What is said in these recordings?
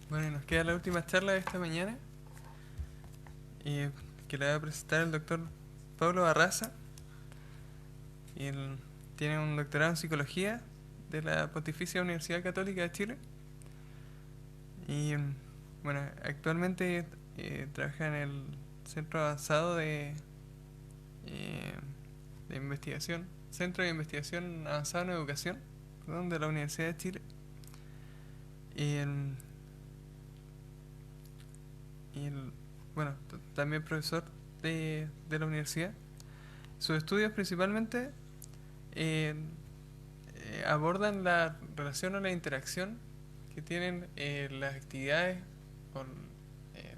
Bueno, y nos queda la última charla de esta mañana, y que la va a presentar el doctor Pablo Barraza. Y él tiene un doctorado en psicología de la Pontificia Universidad Católica de Chile. Y bueno, actualmente trabaja en el Centro Avanzado eh, de Investigación, Centro de Investigación Avanzado en Educación, perdón, de la Universidad de Chile. Y, bueno, también profesor de la universidad. Sus estudios principalmente eh, abordan la relación o la interacción que tienen las actividades con, eh,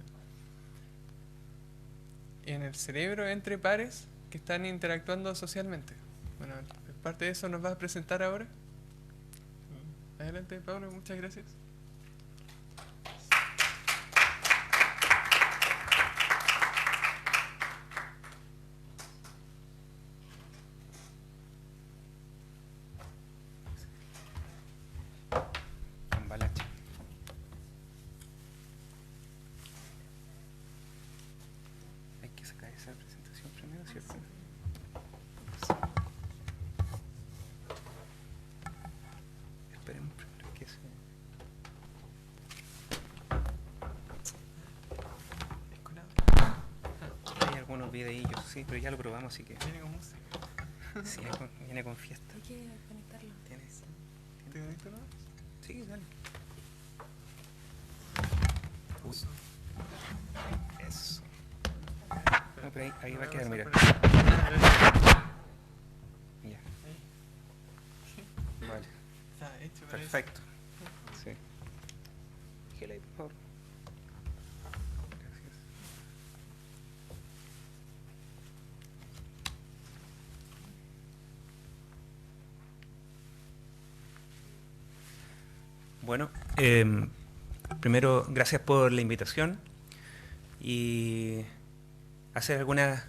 en el cerebro entre pares que están interactuando socialmente. Bueno, parte de eso nos vas a presentar ahora. Adelante, Pablo, muchas gracias. Cambalache. Hay que sacar esa presentación primero, ¿cierto? Sí. Esperemos primero que se... Es con audio. Hay algunos videillos, sí, pero ya lo probamos, así que... Viene con música. Sí, viene con fiesta. Hay que conectarlo. ¿Tienes? ¿Te conecto, no? Sí, dale. Uy. Eso. No, pero ahí va a quedar, mira. Ya, vale. Está hecho para eso. Perfecto. Sí. Déjala ahí, por favor. Gracias. Bueno, primero, gracias por la invitación y hacer algunas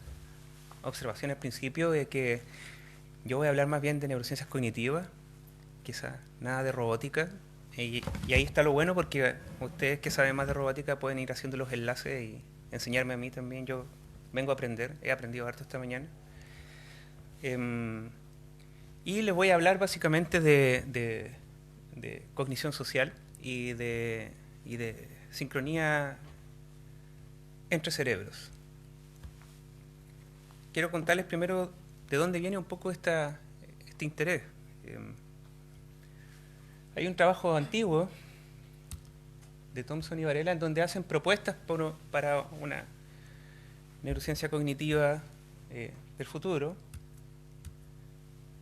observaciones al principio de que yo voy a hablar más bien de neurociencias cognitivas, quizás nada de robótica, y ahí está lo bueno porque ustedes que saben más de robótica pueden ir haciendo los enlaces y enseñarme a mí también. Yo vengo a aprender, he aprendido harto esta mañana. Y les voy a hablar básicamente de cognición social y de sincronía entre cerebros. Quiero contarles primero de dónde viene un poco este interés. Hay un trabajo antiguo de Thompson y Varela en donde hacen propuestas para una neurociencia cognitiva del futuro.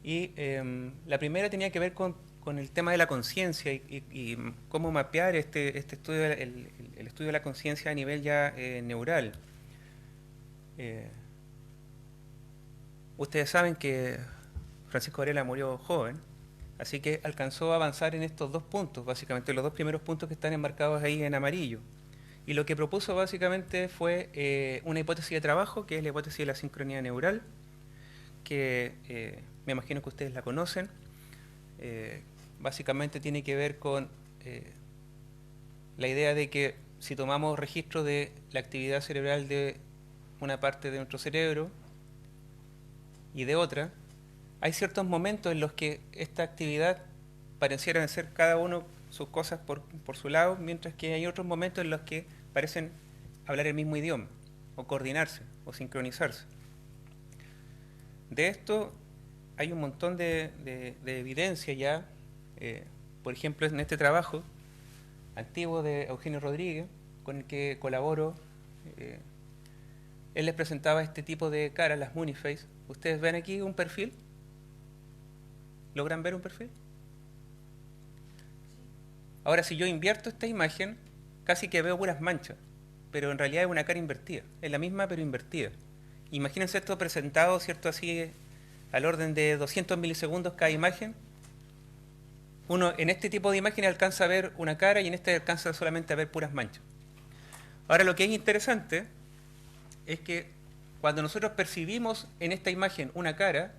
Y la primera tenía que ver con el tema de la conciencia y cómo mapear este estudio, el estudio de la conciencia a nivel ya neural. Ustedes saben que Francisco Varela murió joven, así que alcanzó a avanzar en estos dos puntos, básicamente los dos primeros puntos que están enmarcados ahí en amarillo. Y lo que propuso básicamente fue una hipótesis de trabajo, que es la hipótesis de la sincronía neural, que me imagino que ustedes la conocen. Básicamente tiene que ver con la idea de que si tomamos registro de la actividad cerebral de una parte de nuestro cerebro y de otra, hay ciertos momentos en los que esta actividad pareciera ser cada uno sus cosas por su lado, mientras que hay otros momentos en los que parecen hablar el mismo idioma, o coordinarse, o sincronizarse. De esto hay un montón de evidencia ya, por ejemplo, en este trabajo antiguo de Eugenio Rodríguez, con el que colaboro. Él les presentaba este tipo de caras, las Muniface. ¿Ustedes ven aquí un perfil? ¿Logran ver un perfil? Ahora, si yo invierto esta imagen, casi que veo puras manchas, pero en realidad es una cara invertida. Es la misma, pero invertida. Imagínense esto presentado, ¿cierto? Así, al orden de 200 milisegundos cada imagen. Uno en este tipo de imágenes alcanza a ver una cara y en este alcanza solamente a ver puras manchas. Ahora, lo que es interesante es que cuando nosotros percibimos en esta imagen una cara,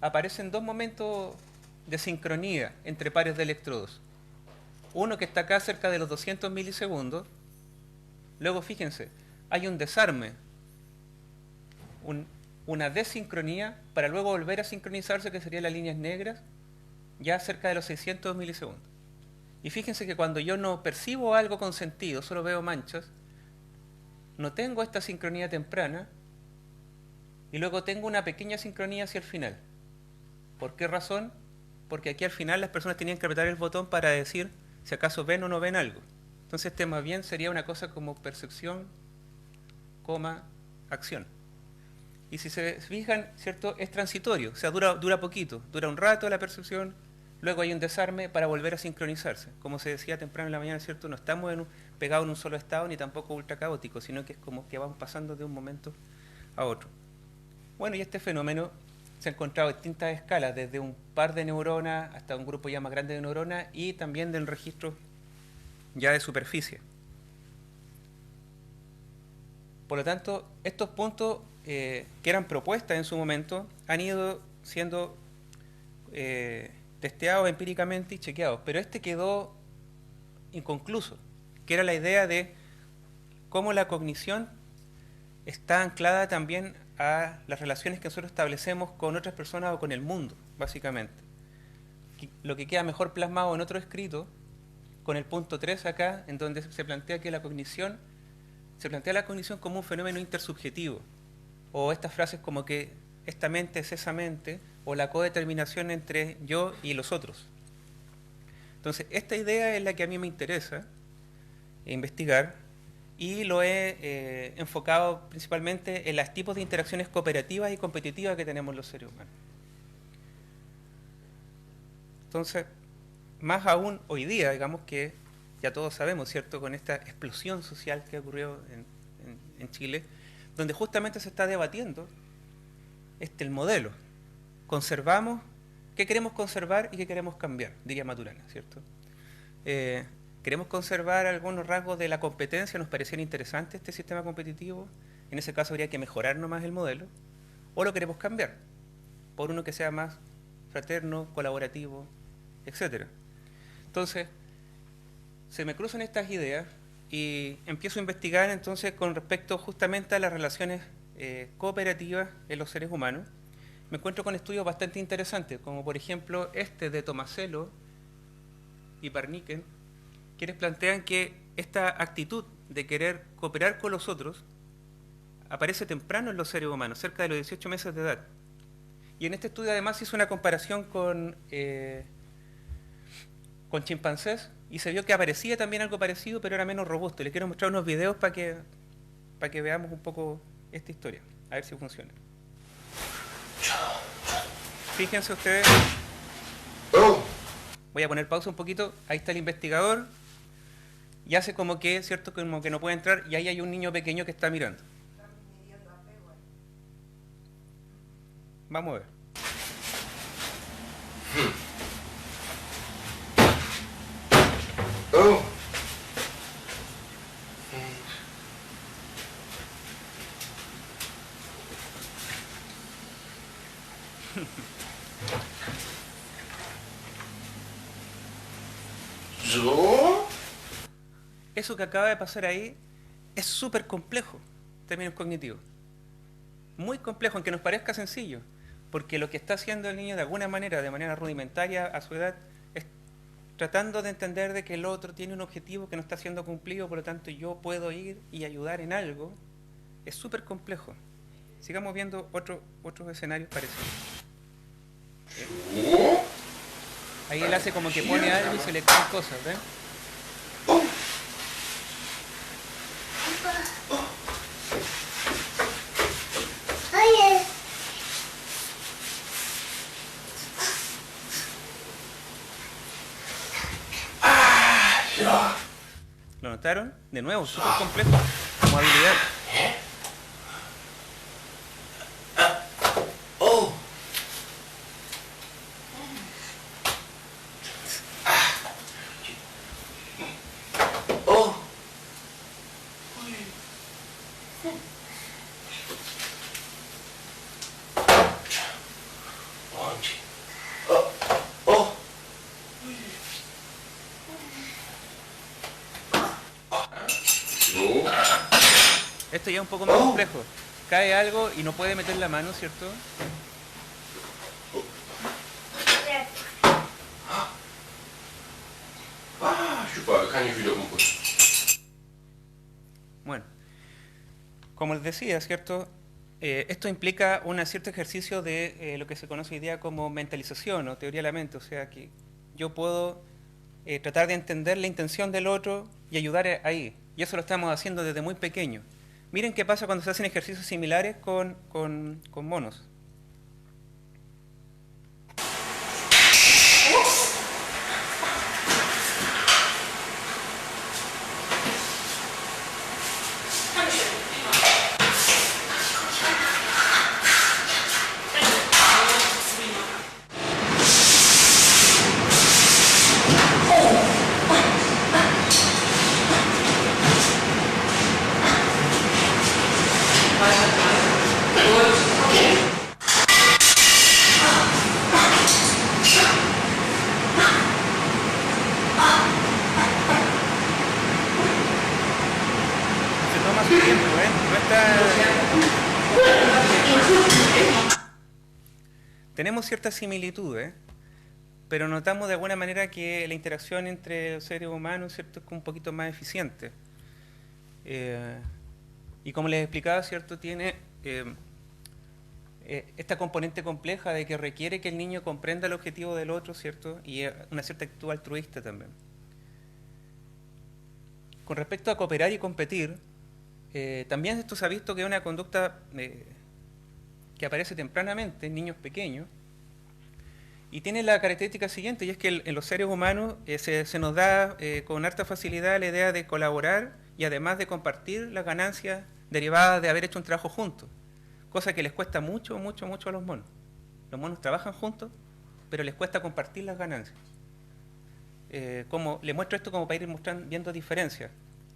aparecen dos momentos de sincronía entre pares de electrodos. uno que está acá cerca de los 200 milisegundos. Luego fíjense, hay un desarme, una desincronía para luego volver a sincronizarse, que serían las líneas negras, ya cerca de los 600 milisegundos. Y fíjense que cuando yo no percibo algo con sentido, solo veo manchas, no tengo esta sincronía temprana y luego tengo una pequeña sincronía hacia el final. ¿Por qué razón? Porque aquí al final las personas tenían que apretar el botón para decir si acaso ven o no ven algo. Entonces este más bien sería una cosa como percepción, coma, acción. Y si se fijan, ¿cierto? Es transitorio, o sea, dura poquito, dura un rato la percepción, luego hay un desarme para volver a sincronizarse. Como se decía temprano en la mañana, ¿cierto? No estamos pegados en un solo estado ni tampoco ultra caótico, sino que es como que vamos pasando de un momento a otro. Bueno, y este fenómeno se ha encontrado en distintas escalas, desde un par de neuronas hasta un grupo ya más grande de neuronas y también del registro ya de superficie. Por lo tanto, estos puntos que eran propuestas en su momento han ido siendo testeados empíricamente y chequeados, pero este quedó inconcluso, que era la idea de cómo la cognición está anclada también a las relaciones que nosotros establecemos con otras personas o con el mundo, básicamente. Lo que queda mejor plasmado en otro escrito, con el punto 3 acá, en donde se plantea que la cognición como un fenómeno intersubjetivo, o estas frases como que esta mente es esa mente, o la codeterminación entre yo y los otros. Entonces, esta idea es la que a mí me interesa investigar, y lo he enfocado principalmente en los tipos de interacciones cooperativas y competitivas que tenemos los seres humanos. Entonces, más aún hoy día, digamos que ya todos sabemos, ¿cierto?, con esta explosión social que ocurrió en Chile, donde justamente se está debatiendo el modelo. Conservamos, ¿qué queremos conservar y qué queremos cambiar?, diría Maturana, ¿cierto? Queremos conservar algunos rasgos de la competencia, nos parecía interesante este sistema competitivo, en ese caso habría que mejorar nomás el modelo, o lo queremos cambiar por uno que sea más fraterno, colaborativo, etc. Entonces, se me cruzan estas ideas y empiezo a investigar entonces con respecto justamente a las relaciones cooperativas en los seres humanos. Me encuentro con estudios bastante interesantes, como por ejemplo este de Tomasello y Parniken, quienes plantean que esta actitud de querer cooperar con los otros aparece temprano en los seres humanos, cerca de los 18 meses de edad. Y en este estudio además hizo una comparación con chimpancés y se vio que aparecía también algo parecido, pero era menos robusto. Les quiero mostrar unos videos para que veamos un poco esta historia, a ver si funciona. Fíjense ustedes. Voy a poner pausa un poquito. Ahí está el investigador. Y hace como que, ¿cierto?, como que no puede entrar, y ahí hay un niño pequeño que está mirando. Vamos a ver. ¿Yo? Eso que acaba de pasar ahí es súper complejo en términos cognitivos. Muy complejo, aunque nos parezca sencillo. Porque lo que está haciendo el niño de alguna manera, de manera rudimentaria a su edad, es tratando de entender de que el otro tiene un objetivo que no está siendo cumplido, por lo tanto yo puedo ir y ayudar en algo. Es súper complejo. Sigamos viendo otros escenarios parecidos. Ahí él hace como que pone algo y se le caen cosas, ¿ven? ¿Lo notaron? De nuevo, súper complejo como habilidad. Esto ya es un poco más complejo. Cae algo y no puede meter la mano, ¿cierto? Bueno, como les decía, ¿cierto? Esto implica un cierto ejercicio de lo que se conoce hoy día como mentalización o teoría de la mente. O sea, que yo puedo tratar de entender la intención del otro y ayudar ahí. Y eso lo estamos haciendo desde muy pequeño. Miren qué pasa cuando se hacen ejercicios similares con monos. Se toma su tiempo, ¿eh? No está... Tenemos ciertas similitudes, pero notamos de alguna manera que la interacción entre los seres humanos, ¿cierto?, es un poquito más eficiente. Y como les explicaba, ¿cierto?, tiene esta componente compleja de que requiere que el niño comprenda el objetivo del otro, ¿cierto?, y una cierta actitud altruista también. Con respecto a cooperar y competir, también esto se ha visto que es una conducta que aparece tempranamente en niños pequeños y tiene la característica siguiente, y es que en los seres humanos se nos da con harta facilidad la idea de colaborar y además de compartir las ganancias derivadas de haber hecho un trabajo juntos, cosa que les cuesta mucho, mucho, mucho a los monos. Los monos trabajan juntos, pero les cuesta compartir las ganancias. Les muestro esto como para ir viendo diferencias.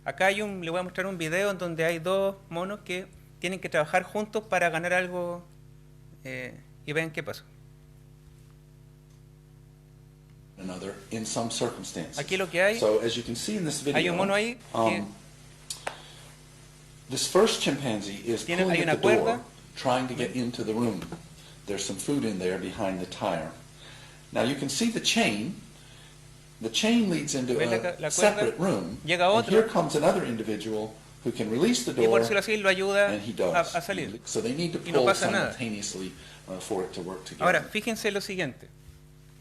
Acá le voy a mostrar un video en donde hay dos monos que tienen que trabajar juntos para ganar algo y vean qué pasa. Aquí lo que hay, hay un mono ahí que this first chimpanzee is pulling hay at una the cuerda. door, trying to get into the room. There's some food in there behind the tire. Now you can see the chain. The chain leads into ¿Ven la a cuerda? separate room. Llega And otro. here comes another individual who can release the Y por door, decirlo así lo ayuda and he does. a salir. So they need to Y no pull pasa nada. simultaneously for it to work together. Ahora, fíjense lo siguiente.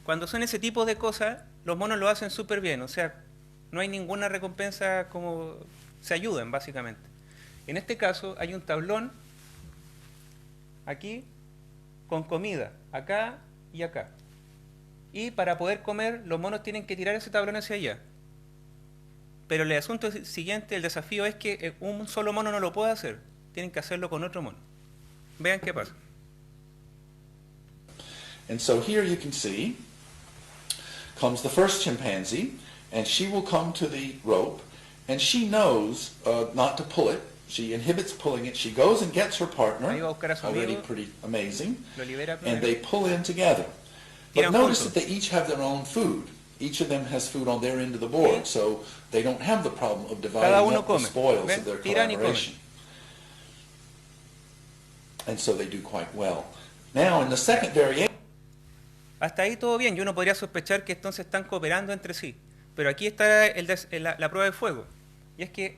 Cuando son ese tipo de cosas, los monos lo hacen súper bien. O sea, no hay ninguna recompensa, como se ayudan, básicamente. En este caso, hay un tablón aquí con comida, acá y acá. Y para poder comer, los monos tienen que tirar ese tablón hacia allá. Pero el asunto siguiente, el desafío es que un solo mono no lo puede hacer. Tienen que hacerlo con otro mono. Vean qué pasa. And so here you can see comes the first chimpanzee, and she will come to the rope, and she knows not to pull it. She inhibits pulling it. She goes and gets her partner, Ahí va a buscar a su already amigo, pretty amazing, lo libera and primero. they pull in together. Tiran But notice juntos. that they each have their own food. Each of them has food on their end of the board, Sí. so they don't have the problem of Cada dividing uno up the come. spoils ¿Ven? of their Tiran y comen. collaboration. And so they do quite well. Now in the second variation, Hasta ahí todo bien, y uno podría sospechar que entonces están cooperando entre sí. Pero aquí está la prueba de fuego. Y es que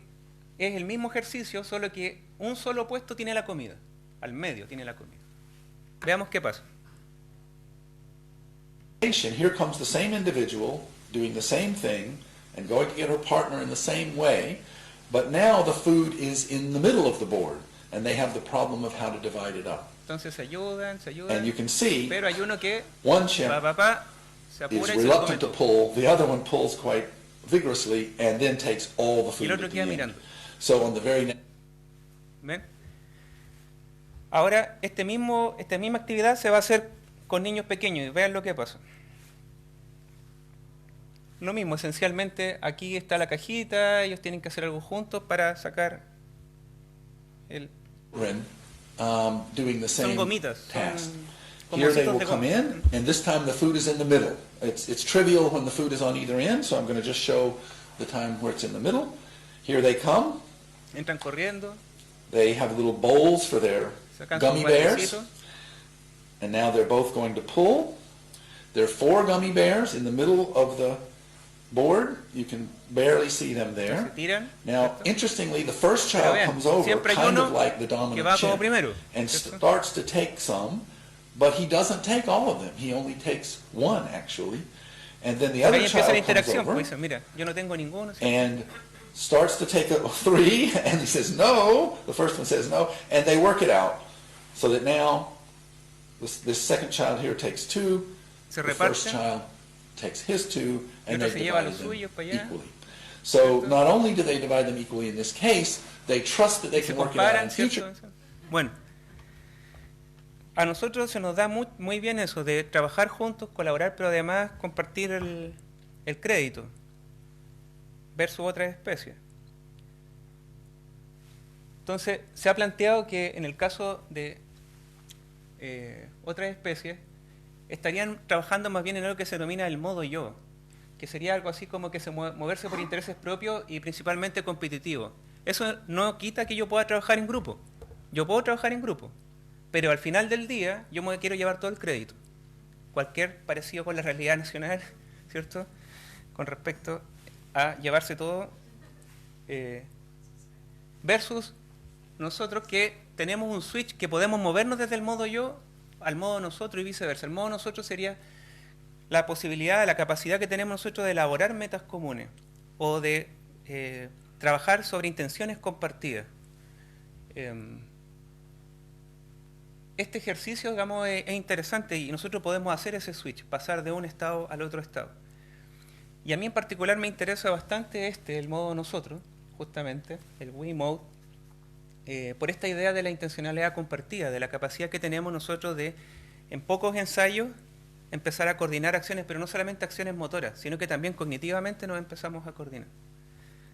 es el mismo ejercicio, solo que un solo puesto tiene la comida. Al medio tiene la comida. Veamos qué pasa. here comes the same individual doing the same thing and going to get her partner in the same way, but now the food is in the middle of the board, and they have the problem of how to divide it up. Entonces se ayudan, And you can see pero hay uno que one chimp se is apura y se lo come reluctant to todo. pull, the other one pulls quite vigorously and then takes all the Y food el otro at the queda end. mirando. So on the very next ¿Ven? Ahora, esta misma actividad se va a hacer con niños pequeños y vean lo que pasa. Lo mismo, esencialmente, aquí está la cajita, ellos tienen que hacer algo juntos para sacar el... doing the Son same gomitas, task. son Here they pomocitos will de come goma. in, and this time the food is in the middle. It's trivial when the food is on either end, so I'm going to just show the time where it's in the middle. Here they come, Entran corriendo, They have little bowls for their Sacan sus gummy bears. baldecitos. And now they're both going to pull. There are 4 gummy bears in the middle of the board. You can barely see them Se there. tiran. Now, ¿cierto? interestingly, the first Pero child vean, comes over, siempre hay kind uno of like the que dominant va como chimp, primero, and ¿cierto? starts to take some, but he doesn't take all of them. He only takes 1, actually. And then the Ahí other empieza la child comes interacción, over pues dice, mira, yo no tengo ninguno. ¿cierto? and starts to take 3, and he says no. The first one says no, and they work it out so that now this second child here takes 2. Se The first reparten. child takes his 2, and otro they se lleva divide los them suyos para allá. equally. So not only do they divide them equally in this case, they trust that they Se can work it out in comparan, future. ¿cierto? Bueno, a nosotros se nos da muy bien eso de trabajar juntos, colaborar, pero además compartir el crédito versus otras especies. Entonces, se ha planteado que en el caso de otras especies, estarían trabajando más bien en algo que se denomina el modo yo, que sería algo así como que moverse por intereses propios y principalmente competitivos. Eso no quita que yo pueda trabajar en grupo. Yo puedo trabajar en grupo, pero al final del día yo me quiero llevar todo el crédito. Cualquier parecido con la realidad nacional, ¿cierto? Con respecto a llevarse todo, versus nosotros que tenemos un switch que podemos movernos desde el modo yo al modo nosotros y viceversa. El modo nosotros sería la posibilidad, la capacidad que tenemos nosotros de elaborar metas comunes o de trabajar sobre intenciones compartidas. Este ejercicio, digamos, es interesante y nosotros podemos hacer ese switch, pasar de un estado al otro estado. Y a mí en particular me interesa bastante el modo nosotros, justamente, el we mode, por esta idea de la intencionalidad compartida, de la capacidad que tenemos nosotros de, en pocos ensayos, empezar a coordinar acciones, pero no solamente acciones motoras, sino que también cognitivamente nos empezamos a coordinar.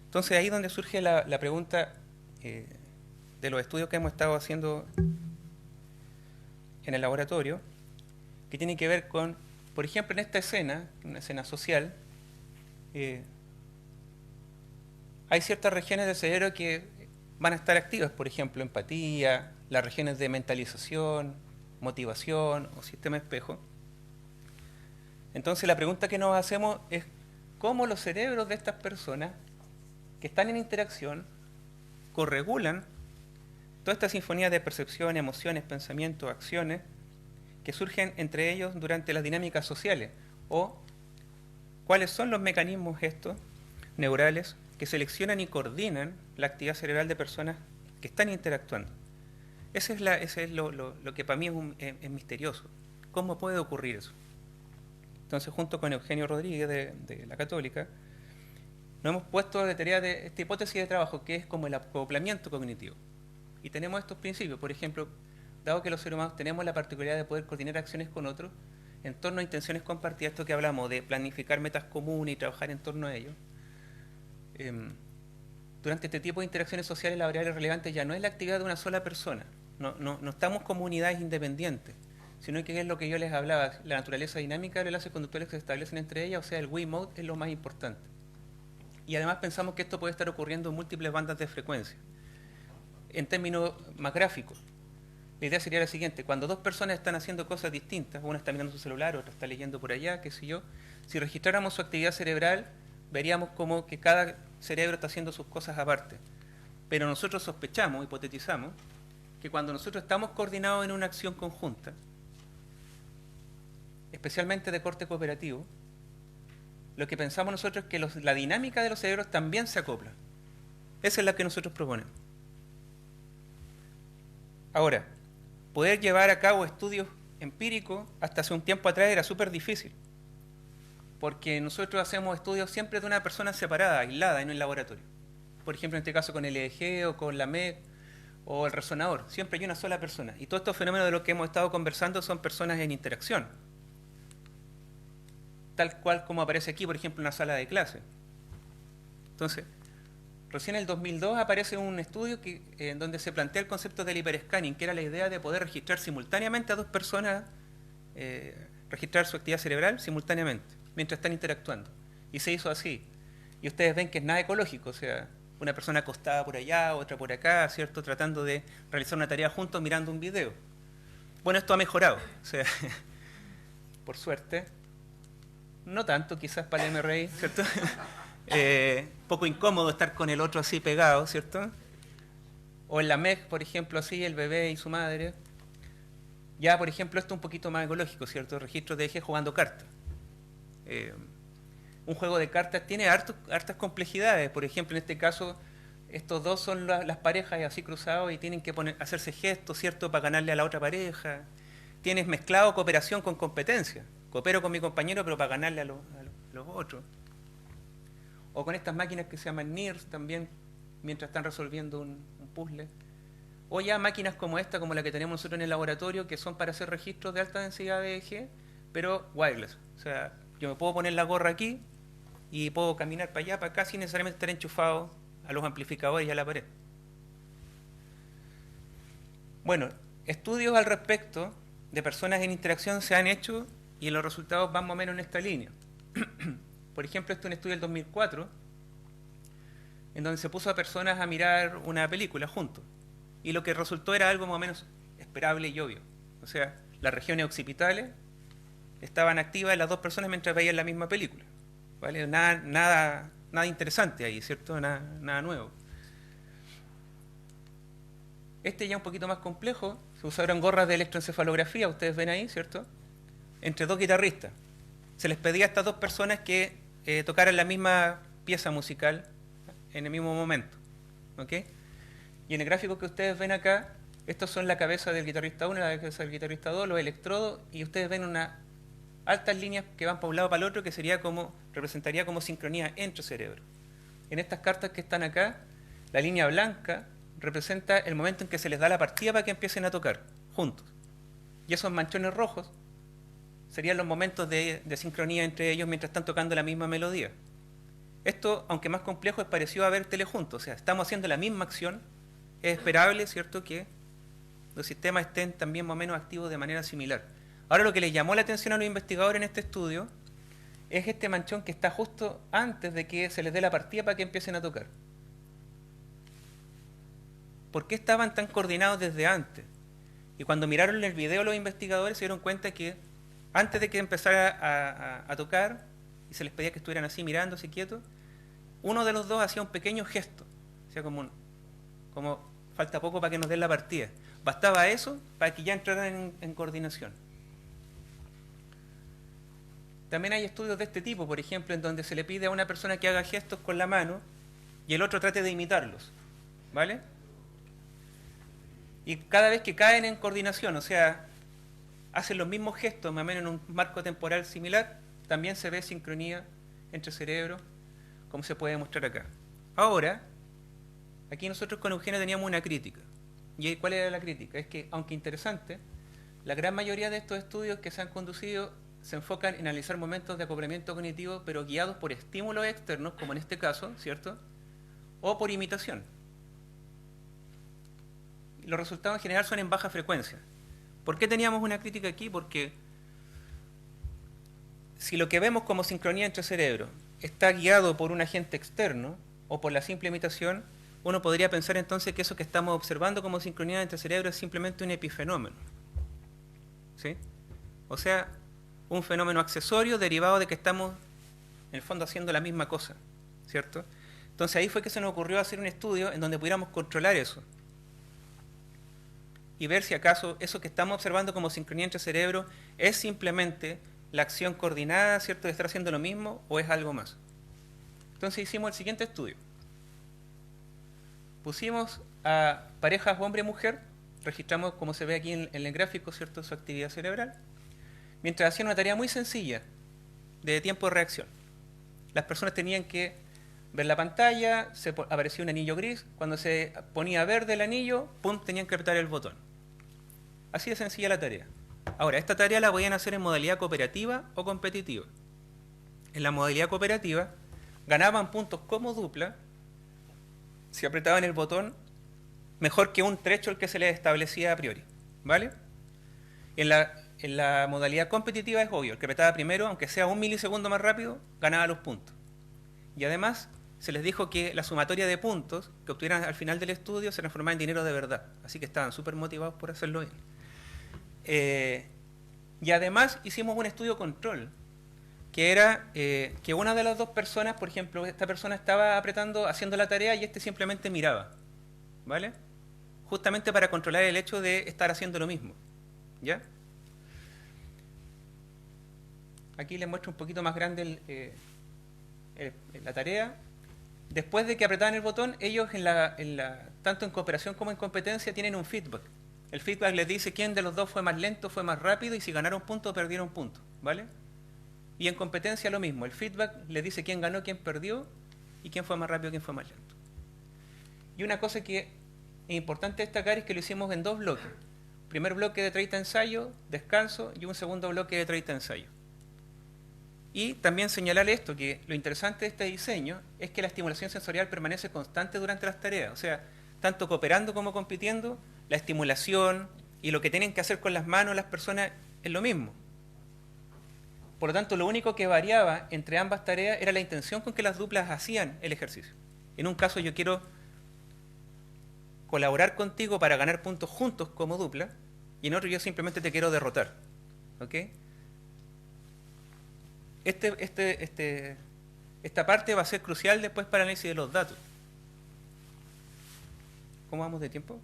Entonces ahí es donde surge la pregunta de los estudios que hemos estado haciendo en el laboratorio, que tiene que ver con, por ejemplo, en esta escena, una escena social, hay ciertas regiones del cerebro que van a estar activas, por ejemplo, empatía, las regiones de mentalización, motivación o sistema espejo. Entonces la pregunta que nos hacemos es cómo los cerebros de estas personas que están en interacción corregulan toda esta sinfonía de percepciones, emociones, pensamientos, acciones que surgen entre ellos durante las dinámicas sociales, o cuáles son los mecanismos estos neurales que seleccionan y coordinan la actividad cerebral de personas que están interactuando. Ese es lo que para mí es misterioso. ¿Cómo puede ocurrir eso? Entonces, junto con Eugenio Rodríguez de la Católica, nos hemos puesto de tarea de esta hipótesis de trabajo que es como el acoplamiento cognitivo. Y tenemos estos principios, por ejemplo, dado que los seres humanos tenemos la particularidad de poder coordinar acciones con otros en torno a intenciones compartidas, esto que hablamos de planificar metas comunes y trabajar en torno a ello, durante este tipo de interacciones sociales la variable relevante ya no es la actividad de una sola persona, no estamos como unidades independientes, sino que es lo que yo les hablaba, la naturaleza dinámica de los enlaces conductuales que se establecen entre ellas, o sea, el we mode es lo más importante. Y además pensamos que esto puede estar ocurriendo en múltiples bandas de frecuencia. En términos más gráficos, la idea sería la siguiente: cuando dos personas están haciendo cosas distintas, una está mirando su celular, otra está leyendo por allá, qué sé yo, si registráramos su actividad cerebral, veríamos como que cada cerebro está haciendo sus cosas aparte. Pero nosotros sospechamos, hipotetizamos, que cuando nosotros estamos coordinados en una acción conjunta, especialmente de corte cooperativo, lo que pensamos nosotros es que la dinámica de los cerebros también se acopla. Esa es la que nosotros proponemos. Ahora, poder llevar a cabo estudios empíricos hasta hace un tiempo atrás era súper difícil, porque nosotros hacemos estudios siempre de una persona separada, aislada, en el laboratorio. Por ejemplo, en este caso con el EEG o con la MEC o el resonador, siempre hay una sola persona. Y todos estos fenómenos de los que hemos estado conversando son personas en interacción, tal cual como aparece aquí, por ejemplo, en una sala de clase. Entonces, recién en el 2002 aparece un estudio en donde se plantea el concepto del hiperscanning, que era la idea de poder registrar simultáneamente a dos personas, registrar su actividad cerebral simultáneamente, mientras están interactuando. Y se hizo así. Y ustedes ven que es nada ecológico, o sea, una persona acostada por allá, otra por acá, ¿cierto? Tratando de realizar una tarea juntos mirando un video. Bueno, esto ha mejorado, o sea, por suerte. No tanto quizás para el MRI, ¿cierto? Poco incómodo estar con el otro así pegado, ¿cierto? O en la MEC, por ejemplo, así, el bebé y su madre. Ya, por ejemplo, esto es un poquito más ecológico, ¿cierto? Registros de eje jugando cartas. Un juego de cartas tiene hartas complejidades. Por ejemplo, en este caso, estos dos son las parejas así cruzados y tienen que hacerse gestos, ¿cierto?, para ganarle a la otra pareja. Tienes mezclado cooperación con competencia. Coopero con mi compañero, pero para ganarle a los otros. O con estas máquinas que se llaman NIRS también, mientras están resolviendo un puzzle. O ya máquinas como esta, como la que tenemos nosotros en el laboratorio, que son para hacer registros de alta densidad de eje, pero wireless. O sea, yo me puedo poner la gorra aquí y puedo caminar para allá, para acá, sin necesariamente estar enchufado a los amplificadores y a la pared. Bueno, estudios al respecto de personas en interacción se han hecho y los resultados van más o menos en esta línea. Por ejemplo, esto es un estudio del 2004, en donde se puso a personas a mirar una película juntos. Y lo que resultó era algo más o menos esperable y obvio. O sea, las regiones occipitales estaban activas en las dos personas mientras veían la misma película. ¿Vale? Nada interesante ahí, ¿cierto? Nada nuevo. Este ya un poquito más complejo. Se usaron gorras de electroencefalografía, ustedes ven ahí, ¿cierto? Entre dos guitarristas. Se les pedía a estas dos personas que tocaran la misma pieza musical en el mismo momento. ¿Ok? Y en el gráfico que ustedes ven acá, estos son la cabeza del guitarrista 1, la cabeza del guitarrista 2, los electrodos, y ustedes ven unas altas líneas que van para un lado para el otro, que representaría como sincronía entre cerebros. En estas cartas que están acá, la línea blanca representa el momento en que se les da la partida para que empiecen a tocar juntos. Y esos manchones rojos serían los momentos de sincronía entre ellos mientras están tocando la misma melodía. Esto, aunque más complejo, es parecido a ver tele juntos. O sea, estamos haciendo la misma acción. Es esperable, ¿cierto?, que los sistemas estén también más o menos activos de manera similar. Ahora, lo que les llamó la atención a los investigadores en este estudio es este manchón que está justo antes de que se les dé la partida para que empiecen a tocar. ¿Por qué estaban tan coordinados desde antes? Y cuando miraron el video los investigadores se dieron cuenta que antes de que empezara a tocar y se les pedía que estuvieran así mirándose quietos, uno de los dos hacía un pequeño gesto, o sea, como falta poco para que nos den la partida. Bastaba eso para que ya entraran en coordinación. También hay estudios de este tipo, por ejemplo, en donde se le pide a una persona que haga gestos con la mano y el otro trate de imitarlos, ¿vale? Y cada vez que caen en coordinación, o sea, hacen los mismos gestos, más o menos en un marco temporal similar, también se ve sincronía entre cerebros, como se puede mostrar acá. Ahora, aquí nosotros con Eugenio teníamos una crítica. ¿Y cuál era la crítica? Es que, aunque interesante, la gran mayoría de estos estudios que se han conducido se enfocan en analizar momentos de acoplamiento cognitivo, pero guiados por estímulos externos, como en este caso, ¿cierto?, o por imitación. Los resultados en general son en baja frecuencia. ¿Por qué teníamos una crítica aquí? Porque si lo que vemos como sincronía entre cerebros está guiado por un agente externo o por la simple imitación, uno podría pensar entonces que eso que estamos observando como sincronía entre cerebros es simplemente un epifenómeno. ¿Sí? O sea, un fenómeno accesorio derivado de que estamos en el fondo haciendo la misma cosa, ¿cierto? Entonces ahí fue que se nos ocurrió hacer un estudio en donde pudiéramos controlar eso y ver si acaso eso que estamos observando como sincronía entre cerebros es simplemente la acción coordinada, ¿cierto?, de estar haciendo lo mismo, o es algo más. Entonces hicimos el siguiente estudio. Pusimos a parejas hombre-mujer, registramos, como se ve aquí en el gráfico, ¿cierto?, su actividad cerebral, mientras hacían una tarea muy sencilla de tiempo de reacción. Las personas tenían que ver la pantalla, aparecía un anillo gris, cuando se ponía verde el anillo, ¡pum!, tenían que apretar el botón. Así de sencilla la tarea. Ahora, esta tarea la podían hacer en modalidad cooperativa o competitiva. En la modalidad cooperativa ganaban puntos como dupla si apretaban el botón mejor que un threshold que se les establecía a priori, ¿vale? En la modalidad competitiva es obvio, el que apretaba primero, aunque sea un milisegundo más rápido, ganaba los puntos. Y además, se les dijo que la sumatoria de puntos que obtuvieran al final del estudio se transformaba en dinero de verdad. Así que estaban súper motivados por hacerlo bien. Y además hicimos un estudio control, que era que una de las dos personas, por ejemplo, esta persona estaba apretando, haciendo la tarea y este simplemente miraba, ¿vale? Justamente para controlar el hecho de estar haciendo lo mismo, ¿ya? Aquí les muestro un poquito más grande la tarea. Después de que apretaban el botón, ellos tanto en cooperación como en competencia tienen un feedback. El feedback les dice quién de los dos fue más lento, fue más rápido y si ganaron puntos o perdieron puntos, ¿vale? Y en competencia lo mismo, el feedback les dice quién ganó, quién perdió y quién fue más rápido, quién fue más lento. Y una cosa que es importante destacar es que lo hicimos en 2 bloques. Primer bloque de 30 ensayos, descanso, y un segundo bloque de 30 ensayos. Y también señalar esto, que lo interesante de este diseño es que la estimulación sensorial permanece constante durante las tareas. O sea, tanto cooperando como compitiendo, la estimulación y lo que tienen que hacer con las manos las personas es lo mismo. Por lo tanto, lo único que variaba entre ambas tareas era la intención con que las duplas hacían el ejercicio. En un caso yo quiero colaborar contigo para ganar puntos juntos como dupla, y en otro yo simplemente te quiero derrotar. ¿Ok? Esta parte va a ser crucial después para el análisis de los datos. ¿Cómo vamos de tiempo?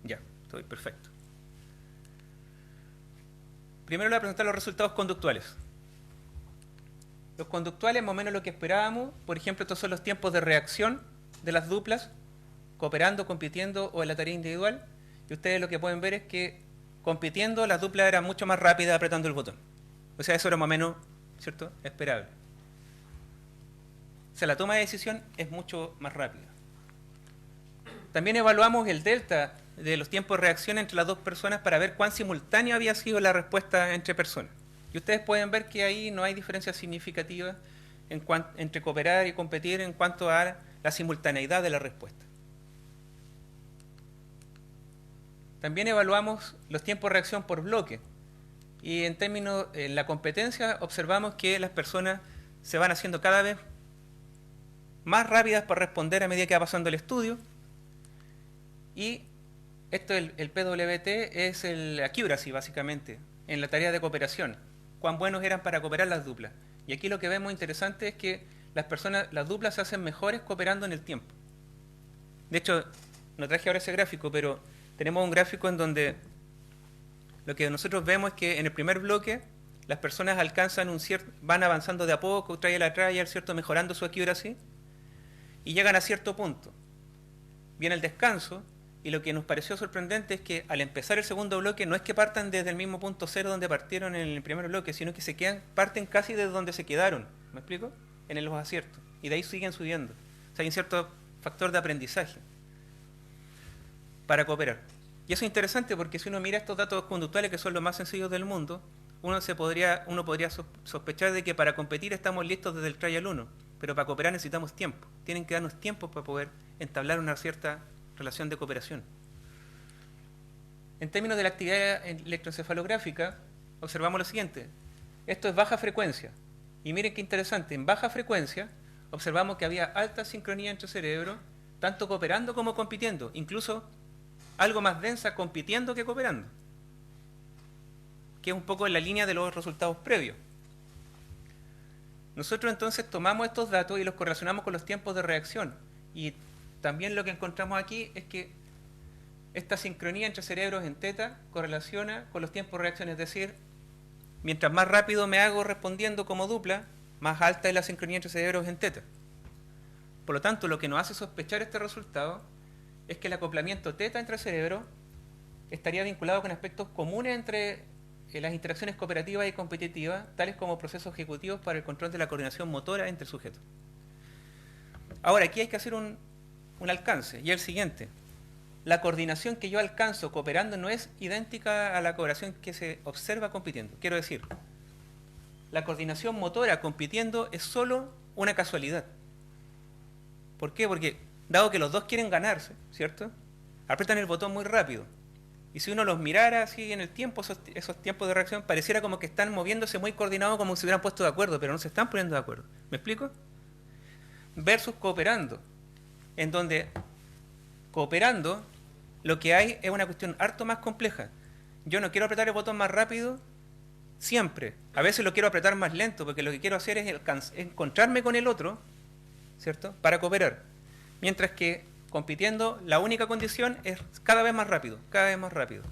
Ya, estoy perfecto. Primero le voy a presentar los resultados conductuales. Los conductuales, más o menos lo que esperábamos. Por ejemplo, estos son los tiempos de reacción de las duplas, cooperando, compitiendo o en la tarea individual. Y ustedes lo que pueden ver es que compitiendo las duplas eran mucho más rápidas apretando el botón. O sea, eso era más o menos, ¿cierto?, esperable. O sea, la toma de decisión es mucho más rápida. También evaluamos el delta de los tiempos de reacción entre las dos personas para ver cuán simultánea había sido la respuesta entre personas. Y ustedes pueden ver que ahí no hay diferencia significativa entre cooperar y competir en cuanto a la simultaneidad de la respuesta. También evaluamos los tiempos de reacción por bloque. Y en términos de la competencia observamos que las personas se van haciendo cada vez más rápidas para responder a medida que va pasando el estudio. Y esto, el PWT, es el accuracy, básicamente, en la tarea de cooperación. Cuán buenos eran para cooperar las duplas. Y aquí lo que vemos interesante es que las duplas se hacen mejores cooperando en el tiempo. De hecho, no traje ahora ese gráfico, pero tenemos un gráfico en donde lo que nosotros vemos es que en el primer bloque las personas alcanzan van avanzando de a poco, trial a trial, ¿cierto?, mejorando su accuracy, y llegan a cierto punto. Viene el descanso, y lo que nos pareció sorprendente es que al empezar el segundo bloque no es que partan desde el mismo punto cero donde partieron en el primer bloque, sino que parten casi desde donde se quedaron, ¿me explico?, en los aciertos, y de ahí siguen subiendo. O sea, hay un cierto factor de aprendizaje para cooperar. Y eso es interesante porque si uno mira estos datos conductuales, que son los más sencillos del mundo, uno podría sospechar de que para competir estamos listos desde el trial 1, pero para cooperar necesitamos tiempo. Tienen que darnos tiempo para poder entablar una cierta relación de cooperación. En términos de la actividad electroencefalográfica, observamos lo siguiente. Esto es baja frecuencia. Y miren qué interesante, en baja frecuencia observamos que había alta sincronía entre cerebros, tanto cooperando como compitiendo, incluso algo más densa compitiendo que cooperando, que es un poco en la línea de los resultados previos. Nosotros entonces tomamos estos datos y los correlacionamos con los tiempos de reacción, y también lo que encontramos aquí es que esta sincronía entre cerebros en teta correlaciona con los tiempos de reacción, es decir, mientras más rápido me hago respondiendo como dupla, más alta es la sincronía entre cerebros en teta. Por lo tanto, lo que nos hace sospechar este resultado es que el acoplamiento teta entre cerebros estaría vinculado con aspectos comunes entre las interacciones cooperativas y competitivas, tales como procesos ejecutivos para el control de la coordinación motora entre sujetos. Ahora, aquí hay que hacer un alcance, y es el siguiente. La coordinación que yo alcanzo cooperando no es idéntica a la cooperación que se observa compitiendo. Quiero decir, la coordinación motora compitiendo es solo una casualidad. ¿Por qué? Porque dado que los dos quieren ganarse, ¿cierto?, apretan el botón muy rápido. Y si uno los mirara así en el tiempo, esos tiempos de reacción, pareciera como que están moviéndose muy coordinados, como si se hubieran puesto de acuerdo, pero no se están poniendo de acuerdo. ¿Me explico? Versus cooperando, en donde cooperando lo que hay es una cuestión harto más compleja. Yo no quiero apretar el botón más rápido siempre. A veces lo quiero apretar más lento, porque lo que quiero hacer es encontrarme con el otro, ¿cierto? Para cooperar. Mientras que compitiendo, la única condición es cada vez más rápido, cada vez más rápido.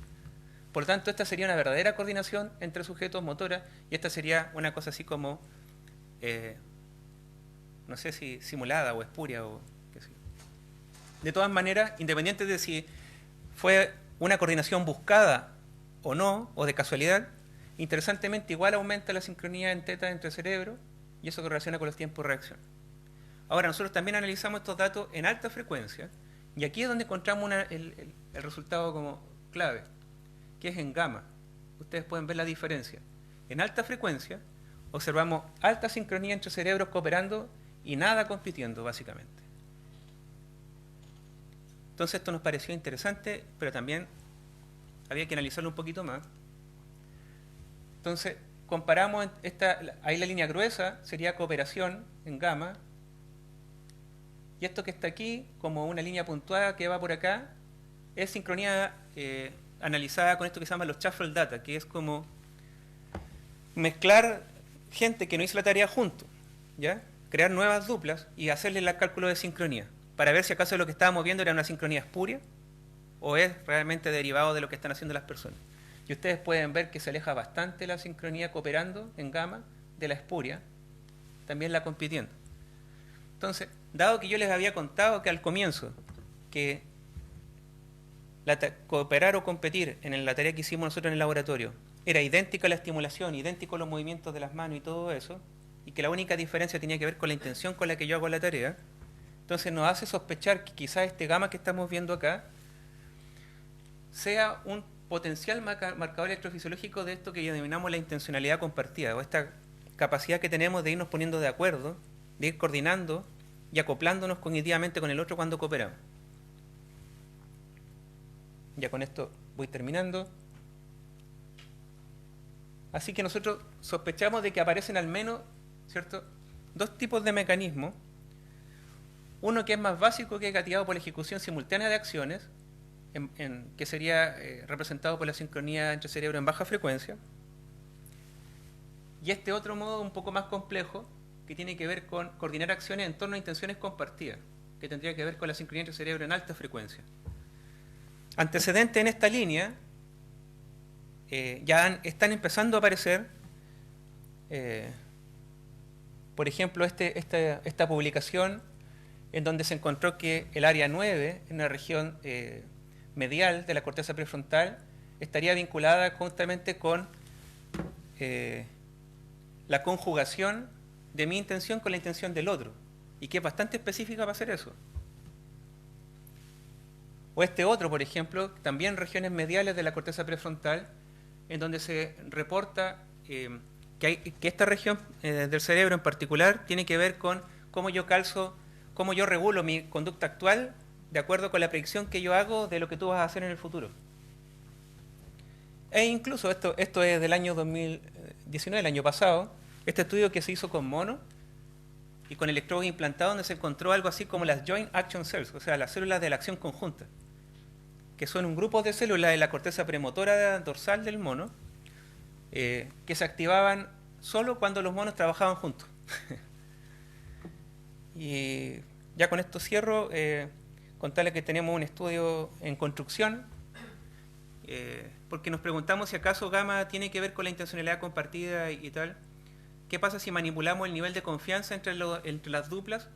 Por lo tanto, esta sería una verdadera coordinación entre sujetos motoras, y esta sería una cosa así como, no sé si simulada o espuria o qué sé yo. De todas maneras, independiente de si fue una coordinación buscada o no, o de casualidad, interesantemente igual aumenta la sincronía en teta entre cerebro, y eso correlaciona con los tiempos de reacción. Ahora, nosotros también analizamos estos datos en alta frecuencia, y aquí es donde encontramos el resultado como clave, que es en gamma. Ustedes pueden ver la diferencia. En alta frecuencia observamos alta sincronía entre cerebros cooperando y nada compitiendo, básicamente. Entonces esto nos pareció interesante, pero también había que analizarlo un poquito más. Entonces comparamos ahí la línea gruesa sería cooperación en gamma, y esto que está aquí, como una línea puntuada que va por acá, es sincronía analizada con esto que se llama los shuffle data, que es como mezclar gente que no hizo la tarea junto, ¿ya? Crear nuevas duplas y hacerle el cálculo de sincronía, para ver si acaso lo que estábamos viendo era una sincronía espuria o es realmente derivado de lo que están haciendo las personas. Y ustedes pueden ver que se aleja bastante la sincronía cooperando en gamma de la espuria, también la compitiendo. Entonces, dado que yo les había contado que al comienzo, que cooperar o competir en la tarea que hicimos nosotros en el laboratorio era idéntica a la estimulación, idéntico a los movimientos de las manos y todo eso, y que la única diferencia tenía que ver con la intención con la que yo hago la tarea, entonces nos hace sospechar que quizás este gamma que estamos viendo acá sea un potencial marcador electrofisiológico de esto que denominamos la intencionalidad compartida, o esta capacidad que tenemos de irnos poniendo de acuerdo, de ir coordinando y acoplándonos cognitivamente con el otro cuando cooperamos. Ya con esto voy terminando. Así que nosotros sospechamos de que aparecen al menos, ¿cierto?, dos tipos de mecanismos. Uno que es más básico, que es gatilado por la ejecución simultánea de acciones, que sería representado por la sincronía entre cerebro en baja frecuencia. Y este otro modo un poco más complejo, que tiene que ver con coordinar acciones en torno a intenciones compartidas, que tendría que ver con la sincronía entre cerebro en alta frecuencia. Antecedentes en esta línea ya están empezando a aparecer, por ejemplo, esta publicación en donde se encontró que el área 9, en la región medial de la corteza prefrontal, estaría vinculada justamente con la conjugación de mi intención con la intención del otro, y que es bastante específica para hacer eso. O este otro, por ejemplo, también regiones mediales de la corteza prefrontal, en donde se reporta que esta región del cerebro en particular tiene que ver con cómo yo regulo mi conducta actual de acuerdo con la predicción que yo hago de lo que tú vas a hacer en el futuro. E incluso esto es del año 2019, el año pasado, este estudio que se hizo con monos y con electrodos implantados, donde se encontró algo así como las Joint Action Cells, o sea, las células de la acción conjunta, que son un grupo de células de la corteza premotora dorsal del mono, que se activaban solo cuando los monos trabajaban juntos. Y ya con esto cierro, contarles que tenemos un estudio en construcción, porque nos preguntamos si acaso gamma tiene que ver con la intencionalidad compartida y tal. ¿Qué pasa si manipulamos el nivel de confianza entre las duplas?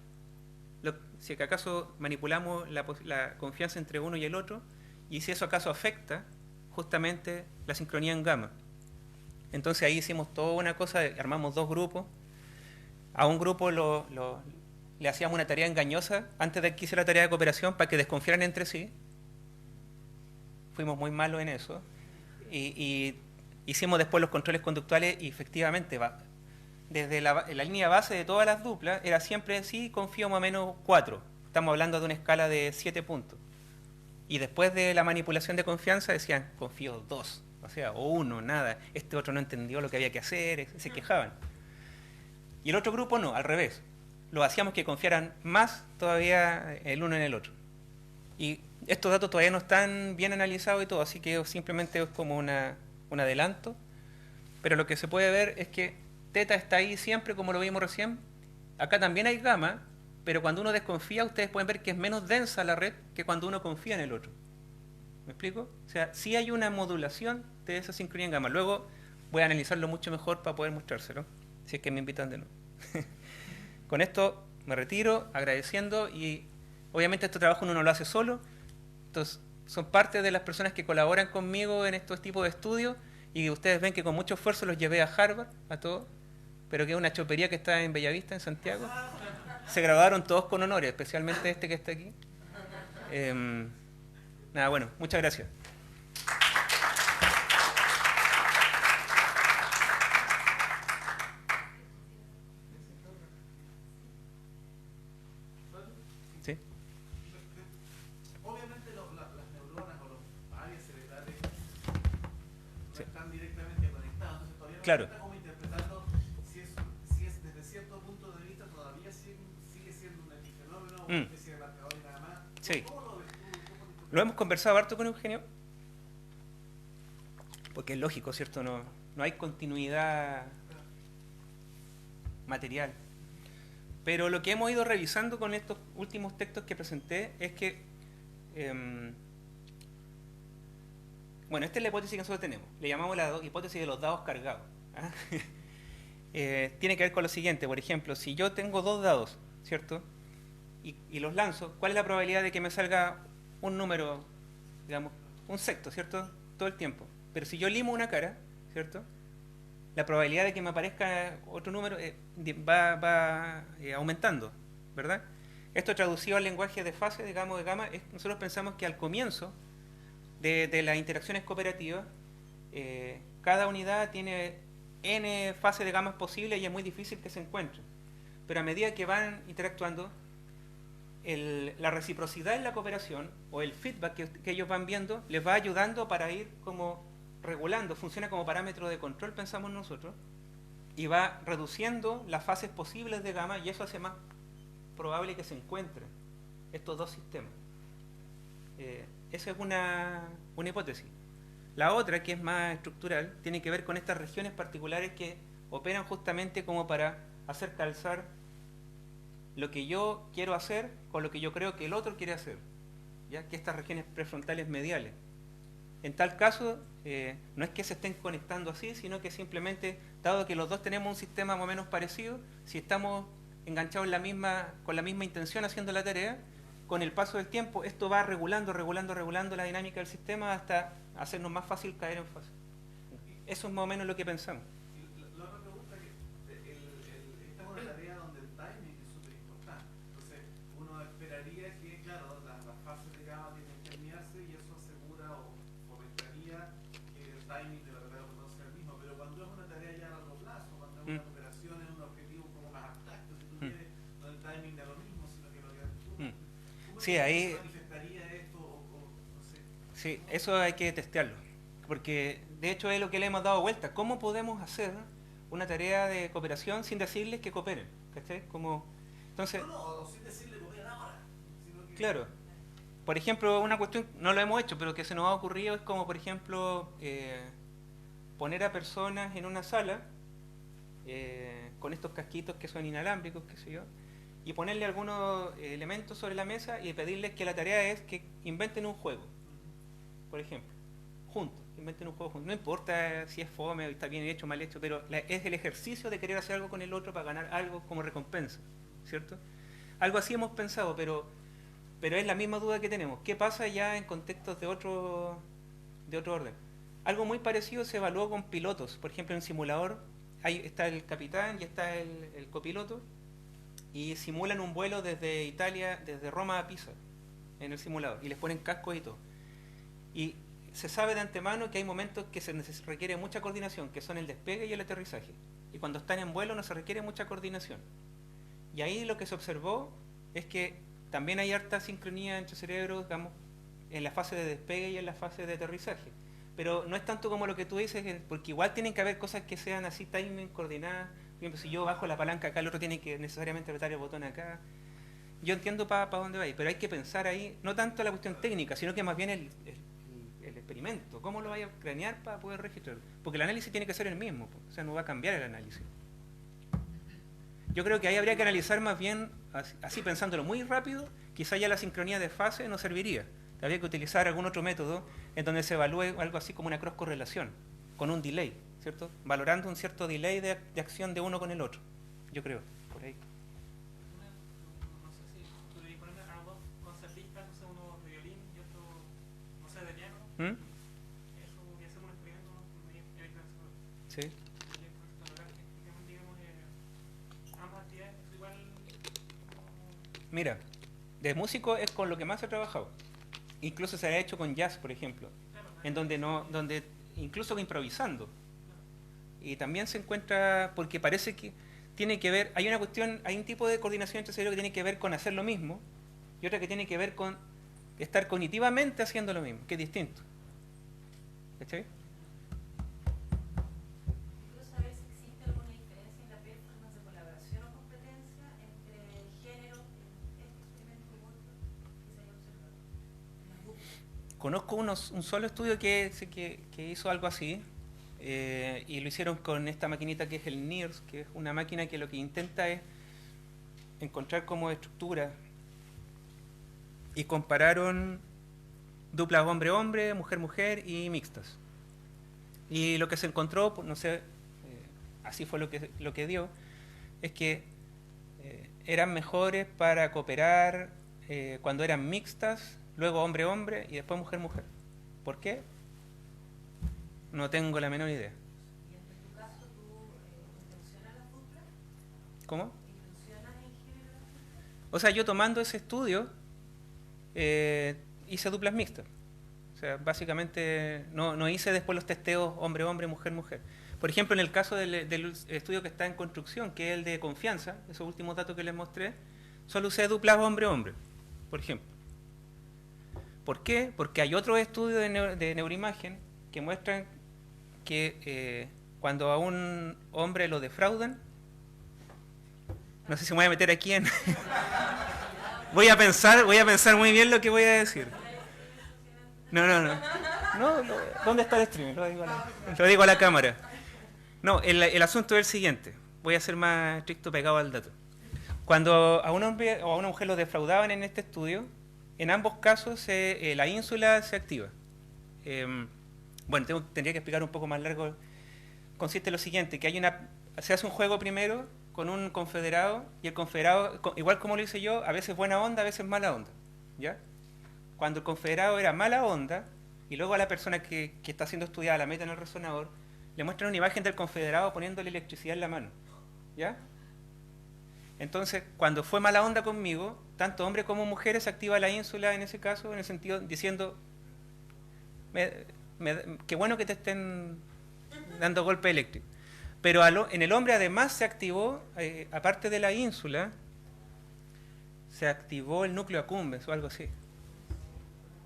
Si acaso manipulamos la confianza entre uno y el otro, y si eso acaso afecta justamente la sincronía en gamma. Entonces ahí hicimos toda una cosa, armamos dos grupos. A un grupo le hacíamos una tarea engañosa antes de que hiciera la tarea de cooperación para que desconfiaran entre sí. Fuimos muy malos en eso. Y hicimos después los controles conductuales y efectivamente desde la línea base de todas las duplas era siempre sí, confío más o menos 4. Estamos hablando de una escala de 7 puntos. Y después de la manipulación de confianza decían, confío 2, o sea, o 1, nada, este otro no entendió lo que había que hacer, se quejaban. Y el otro grupo no, al revés. Lo hacíamos que confiaran más todavía el uno en el otro. Y estos datos todavía no están bien analizados y todo, así que simplemente es como un adelanto. Pero lo que se puede ver es que teta está ahí siempre, como lo vimos recién. Acá también hay gamma, pero cuando uno desconfía, ustedes pueden ver que es menos densa la red que cuando uno confía en el otro. ¿Me explico? O sea, sí hay una modulación de esa sincronía en gamma. Luego voy a analizarlo mucho mejor para poder mostrárselo, si es que me invitan de nuevo. Con esto me retiro agradeciendo, y obviamente este trabajo uno no lo hace solo. Entonces, son parte de las personas que colaboran conmigo en estos tipos de estudios, y ustedes ven que con mucho esfuerzo los llevé a Harvard, a todos, pero que es una chopería que está en Bellavista, en Santiago. Se graduaron todos con honores, especialmente este que está aquí. Nada, bueno, muchas gracias. ¿Sí? Obviamente las neuronas o los áreas cerebrales no Sí. están directamente conectadas, entonces todavía no Claro. se está como interpretando si es desde cierto punto de vista todavía sigue siendo un epifenómeno o una especie de marcador y nada más. Sí. ¿Cómo lo ves tú? ¿Cómo lo interpretas? Lo hemos conversado harto con Eugenio, porque es lógico, ¿cierto? No hay continuidad material. Pero lo que hemos ido revisando con estos últimos textos que presenté es que, bueno, esta es la hipótesis que nosotros tenemos. Le llamamos la hipótesis de los dados cargados. ¿Ah? Tiene que ver con lo siguiente. Por ejemplo, si yo tengo 2 dados, ¿cierto? Y los lanzo, ¿cuál es la probabilidad de que me salga un número, digamos, un sexto, ¿cierto? Todo el tiempo. Pero si yo limo una cara, ¿cierto? La probabilidad de que me aparezca otro número va aumentando, ¿verdad? Esto traducido al lenguaje de fase, digamos, de gamma, nosotros pensamos que al comienzo de las interacciones cooperativas, cada unidad tiene n fases de gamas posibles y es muy difícil que se encuentren. Pero a medida que van interactuando, la reciprocidad en la cooperación o el feedback que ellos van viendo les va ayudando para ir como regulando, funciona como parámetro de control, pensamos nosotros, y va reduciendo las fases posibles de gamma, y eso hace más probable que se encuentren estos dos sistemas. Esa es una hipótesis. La otra, que es más estructural, tiene que ver con estas regiones particulares que operan justamente como para hacer calzar lo que yo quiero hacer con lo que yo creo que el otro quiere hacer, ya que estas regiones prefrontales mediales. En tal caso, no es que se estén conectando así, sino que simplemente, dado que los dos tenemos un sistema más o menos parecido, si estamos enganchados con la misma intención haciendo la tarea, con el paso del tiempo esto va regulando la dinámica del sistema hasta hacernos más fácil caer en fase. Eso es más o menos lo que pensamos. Y la otra pregunta es que esta es una tarea donde el timing es súper importante. Entonces, uno esperaría que, claro, las fases de gamma tienen que alinearse y eso asegura o fomentaría que el timing de la tarea no sea el mismo. Pero cuando es una tarea ya a largo plazo, cuando es una operación, es un objetivo un poco más abstracto, si tú quieres, no el timing da lo mismo, sino que lo que tú. Sí, ahí ¿Manifestaría esto o no sé? sí, eso hay que testearlo, porque de hecho es lo que le hemos dado vuelta. ¿Cómo podemos hacer una tarea de cooperación sin decirles que cooperen? ¿Cachai? Entonces, No, sin decirle comer ahora, sino que... claro, por ejemplo, una cuestión, no lo hemos hecho, pero que se nos ha ocurrido es como, por ejemplo, poner a personas en una sala con estos casquitos que son inalámbricos, qué sé yo, y ponerle algunos elementos sobre la mesa y pedirles que la tarea es que inventen un juego, por ejemplo, juntos, inventen un juego juntos. No importa si es fome, está bien hecho, mal hecho, pero es el ejercicio de querer hacer algo con el otro para ganar algo como recompensa, ¿cierto? Algo así hemos pensado, pero es la misma duda que tenemos. ¿Qué pasa ya en contextos de otro orden? Algo muy parecido se evaluó con pilotos. Por ejemplo, en simulador ahí está el capitán y está el copiloto, y simulan un vuelo desde Italia, desde Roma a Pisa, en el simulador, y les ponen cascos y todo. Y se sabe de antemano que hay momentos que se requiere mucha coordinación, que son el despegue y el aterrizaje. Y cuando están en vuelo no se requiere mucha coordinación. Y ahí lo que se observó es que también hay harta sincronía entre cerebros, digamos, en la fase de despegue y en la fase de aterrizaje. Pero no es tanto como lo que tú dices, porque igual tienen que haber cosas que sean así, timing, coordinadas. Por ejemplo, si yo bajo la palanca acá, el otro tiene que necesariamente apretar el botón acá. Yo entiendo para dónde va ahí, pero hay que pensar ahí, no tanto la cuestión técnica, sino que más bien el experimento. ¿Cómo lo vaya a cranear para poder registrarlo? Porque el análisis tiene que ser el mismo, o sea, no va a cambiar el análisis. Yo creo que ahí habría que analizar más bien, así pensándolo muy rápido, quizá ya la sincronía de fase no serviría. Habría que utilizar algún otro método en donde se evalúe algo así como una cross correlación, con un delay, ¿cierto? Valorando un cierto delay de acción de uno con el otro, yo creo, por ahí. No sé si tú le pones a dos concertistas, no sé, uno de violín y otro, no sé, de piano. ¿Mm? Eso, y hacemos un experimento, ¿no? Sí. Ambas actividades igual. Mira, de músico es con lo que más he trabajado. Incluso se ha hecho con jazz, por ejemplo, en donde incluso improvisando. Y también se encuentra, porque parece que tiene que ver, hay una cuestión, hay un tipo de coordinación entre cerebro que tiene que ver con hacer lo mismo y otra que tiene que ver con estar cognitivamente haciendo lo mismo, que es distinto. ¿Cachai? Quiero saber si existe alguna diferencia en la performance de colaboración o competencia entre géneros en este experimento u otro que se haya observado en las duplas. Conozco un solo estudio que hizo algo así, y lo hicieron con esta maquinita que es el NIRS, que es una máquina que lo que intenta es encontrar como estructura, y compararon duplas hombre-hombre, mujer-mujer y mixtas. Y lo que se encontró, no sé, así fue lo que dio, es que eran mejores para cooperar cuando eran mixtas, luego hombre-hombre y después mujer-mujer. ¿Por qué? No tengo la menor idea. Y en tu caso, ¿tú intencionas las duplas? ¿Cómo? ¿Intencionas en género las duplas? O sea, yo tomando ese estudio hice duplas mixtas. O sea, básicamente no hice después los testeos hombre-hombre, mujer-mujer. Por ejemplo, en el caso del estudio que está en construcción, que es el de confianza, esos últimos datos que les mostré, solo usé duplas hombre-hombre, por ejemplo. ¿Por qué? Porque hay otros estudios de neuroimagen que muestran que cuando a un hombre lo defraudan, no sé si me voy a meter aquí en... voy a pensar muy bien lo que voy a decir. No. ¿Dónde está el streaming? Lo digo a la cámara. No, el asunto es el siguiente. Voy a ser más estricto, pegado al dato. Cuando a un hombre o a una mujer lo defraudaban en este estudio, en ambos casos la ínsula se activa. Bueno, tendría que explicar un poco más largo. Consiste en lo siguiente, que se hace un juego primero con un confederado, y el confederado, igual como lo hice yo, a veces buena onda, a veces mala onda. ¿Ya? Cuando el confederado era mala onda, y luego a la persona que está siendo estudiada la mete en el resonador, le muestran una imagen del confederado poniéndole electricidad en la mano. ¿Ya? Entonces, cuando fue mala onda conmigo, tanto hombres como mujeres se activa la ínsula en ese caso, en el sentido diciendo, qué bueno que te estén dando golpe eléctrico. Pero en el hombre además se activó, aparte de la ínsula, se activó el núcleo accumbens o algo así,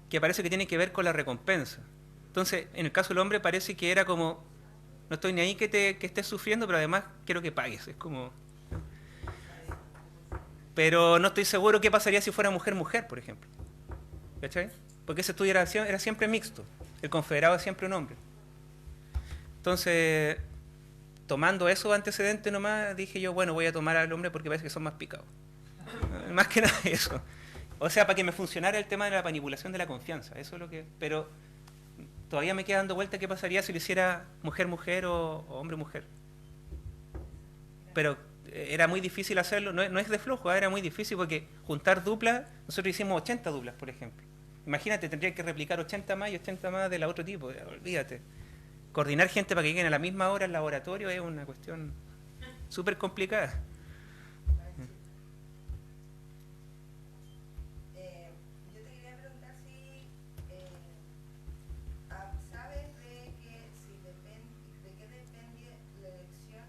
que parece que tiene que ver con la recompensa. Entonces, en el caso del hombre parece que era como, no estoy ni ahí que estés sufriendo, pero además quiero que pagues. Es como... Pero no estoy seguro qué pasaría si fuera mujer-mujer, por ejemplo. ¿Cachai? Porque ese estudio era siempre mixto. El confederado es siempre un hombre. Entonces, tomando esos antecedentes nomás, dije yo, bueno, voy a tomar al hombre porque parece que son más picados. Más que nada eso. O sea, para que me funcionara el tema de la manipulación de la confianza. Eso es lo que... Pero todavía me queda dando vuelta qué pasaría si lo hiciera mujer-mujer o hombre-mujer. Pero era muy difícil hacerlo, no es de flojo, era muy difícil porque juntar duplas, nosotros hicimos 80 duplas, por ejemplo. Imagínate, tendría que replicar 80 más y 80 más de la otro tipo, olvídate. Coordinar gente para que lleguen a la misma hora al laboratorio es una cuestión súper complicada. Yo te quería preguntar si sabes de qué depende la elección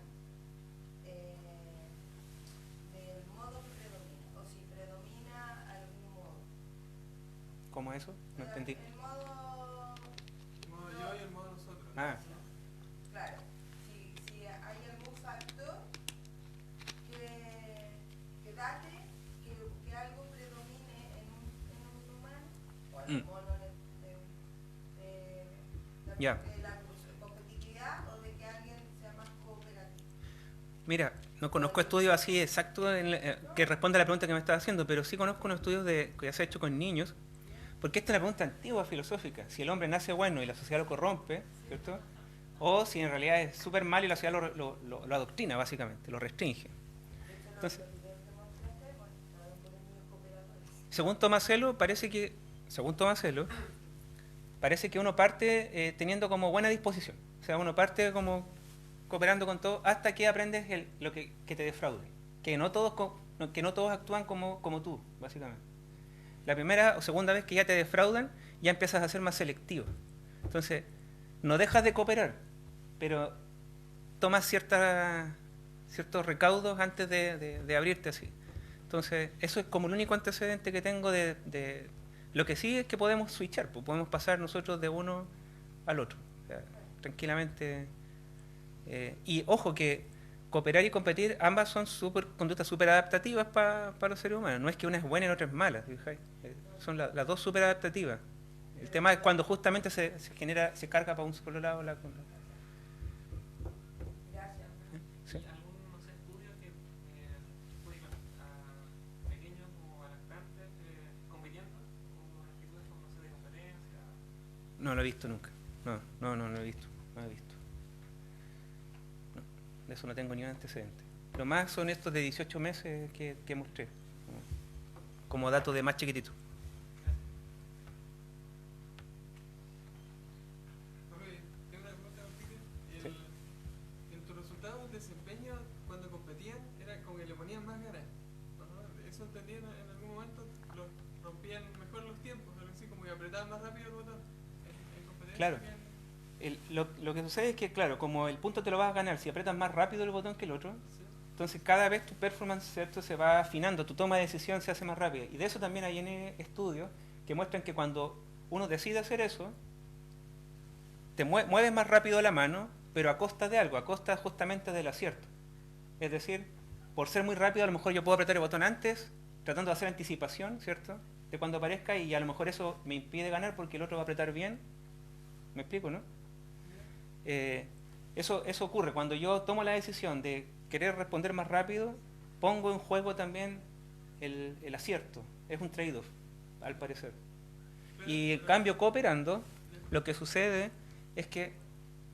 del modo que predomina, o si predomina algún modo. ¿Cómo llama eso? No entendí. El modo, El modo yo y el modo nosotros. Ah, claro, si hay algún factor que date que algo predomine en un humano o en un mono Ya. de la competitividad o de que alguien sea más cooperativo. mira, no conozco estudios así exactos que respondan a la pregunta que me estás haciendo, pero sí conozco unos estudios que se ha hecho con niños, porque esta es la pregunta antigua filosófica, si el hombre nace bueno y la sociedad lo corrompe, ¿cierto? O si en realidad es súper malo y la sociedad lo adoctrina, básicamente, lo restringe. Entonces, según Tomasello, parece que uno parte teniendo como buena disposición. O sea, uno parte como cooperando con todo hasta que aprendes lo que te defraude. Que no todos actúan como tú, básicamente. La primera o segunda vez que ya te defraudan, ya empiezas a ser más selectivo. Entonces, no dejas de cooperar, pero tomas ciertos recaudos antes de abrirte así. Entonces, eso es como el único antecedente que tengo de lo que sí es que podemos switchar, pues podemos pasar nosotros de uno al otro, o sea, tranquilamente. Y ojo que cooperar y competir, ambas son conductas súper adaptativas para los seres humanos. No es que una es buena y la otra es mala, ¿fijáis? Son las dos súper adaptativas. El tema es cuando justamente se carga para un solo lado la conducta. Gracias. Sí. ¿Y algún, no sé, estudio que estudie a pequeños o a lactantes compitiendo con actitudes como, no sé, de competencia? No lo he visto nunca. No lo he visto. No he visto. No, de eso no tengo ni un antecedente. Lo más son estos de 18 meses que mostré, como dato de más chiquitito. Pablo, tengo una pregunta contigo. Sí. En tus resultados de desempeño, cuando competían, era como que le ponían más ganas. ¿No? Eso entendían en algún momento, rompían mejor los tiempos, algo así, como que apretaban más rápido el botón en competencia. Claro. Lo que sucede es que, claro, como el punto te lo vas a ganar si aprietas más rápido el botón que el otro, Sí. entonces cada vez tu performance, ¿cierto?, se va afinando, tu toma de decisión se hace más rápida. Y de eso también hay estudios que muestran que cuando uno decide hacer eso, te mueves más rápido la mano, pero a costa de algo, a costa justamente del acierto. Es decir, por ser muy rápido, a lo mejor yo puedo apretar el botón antes, tratando de hacer anticipación, ¿cierto?, de cuando aparezca, y a lo mejor eso me impide ganar porque el otro va a apretar bien. ¿Me explico, no? Eso ocurre cuando yo tomo la decisión de querer responder más rápido, pongo en juego también el acierto. Es un trade-off, al parecer. Y en cambio, cooperando, lo que sucede es que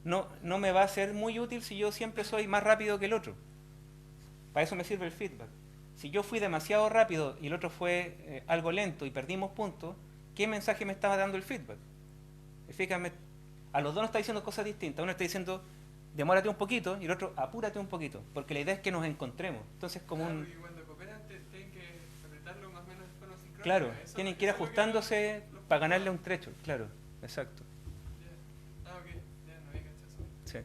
no me va a ser muy útil si yo siempre soy más rápido que el otro. Para eso me sirve el feedback. Si yo fui demasiado rápido y el otro fue algo lento y perdimos puntos, ¿qué mensaje me estaba dando el feedback? Fíjame, a los dos nos está diciendo cosas distintas. Uno está diciendo, demórate un poquito, y el otro, apúrate un poquito, porque la idea es que nos encontremos. Entonces, como Claro, un... y cuando cooperan tienen que apretarlo más o menos de forma sincrónica. Claro, Eso- tienen que ir eso es lo ajustándose los para ganarle a puntos. un trecho. Claro, exacto. Ya. Ah, ok, ya no había cachado eso. Sí.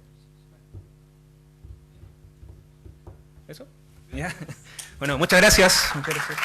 ¿Eso? ¿Ya? Bueno, muchas gracias. Muchas gracias.